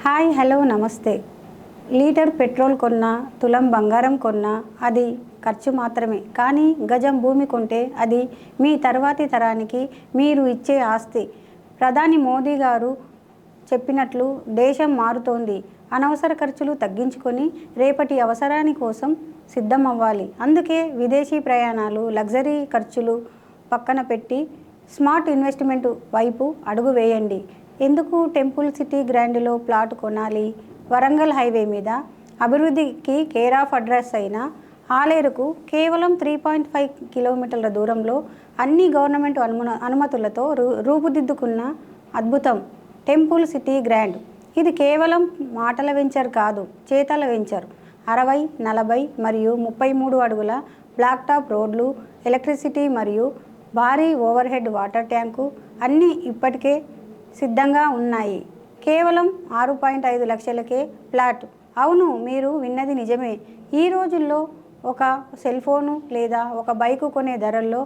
Hi hello నమస్తే. Litre petrol కొన్నా, తులం బంగారం కొన్నా అది ఖర్చు మాత్రమే. కానీ గజం భూమి కొంటే అది మీ తర్వాతి తరానికి మీరు ఇచ్చే ఆస్తి. ప్రధాని మోదీ గారు చెప్పినట్లు దేశం మారుతోంది. అనవసర ఖర్చులు తగ్గించుకొని రేపటి అవసరాని కోసం సిద్ధం అవ్వాలి. అందుకే విదేశీ ప్రయాణాలు, లగ్జరీ ఖర్చులు పక్కన పెట్టి స్మార్ట్ ఇన్వెస్ట్మెంట్ వైపు అడుగు వేయండి. ఎందుకు టెంపుల్ సిటీ గ్రాండ్లో ప్లాట్ కొనాలి? వరంగల్ హైవే మీద అభివృద్ధికి కేర్ ఆఫ్ అడ్రస్ అయిన ఆలేరుకు కేవలం 3.5 కిలోమీటర్ల దూరంలో అన్ని గవర్నమెంట్ అనుమతులతో రూపుదిద్దుకున్న అద్భుతం టెంపుల్ సిటీ గ్రాండ్. ఇది కేవలం మాటల వెంచర్ కాదు, చేతల వెంచర్. 60, 40 మరియు 33 అడుగుల బ్లాక్ టాప్ రోడ్లు, ఎలక్ట్రిసిటీ మరియు భారీ ఓవర్ హెడ్ వాటర్ ట్యాంకు అన్నీ ఇప్పటికే సిద్ధంగా ఉన్నాయి. కేవలం 6.5 లక్షలకే ఫ్లాట్. అవును, మీరు విన్నది నిజమే. ఈ రోజుల్లో ఒక సెల్ ఫోను లేదా ఒక బైకు కొనే ధరల్లో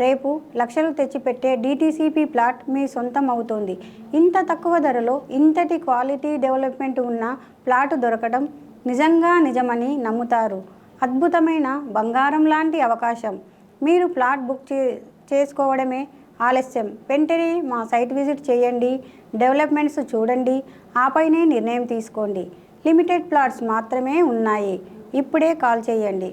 రేపు లక్షలు తెచ్చిపెట్టే డిటిసిపి ప్లాట్ మీ సొంతం అవుతోంది. ఇంత తక్కువ ధరలో ఇంతటి క్వాలిటీ డెవలప్మెంట్ ఉన్న ప్లాట్ దొరకడం నిజంగా నిజమని నమ్ముతారు. అద్భుతమైన బంగారం లాంటి అవకాశం. మీరు ప్లాట్ బుక్ చేసుకోవడమే ఆలస్యం. వెంటనే మా సైట్ విజిట్ చేయండి, డెవలప్మెంట్స్ చూడండి, ఆపైనే నిర్ణయం తీసుకోండి. లిమిటెడ్ ప్లాట్స్ మాత్రమే ఉన్నాయి. ఇప్పుడే కాల్ చేయండి.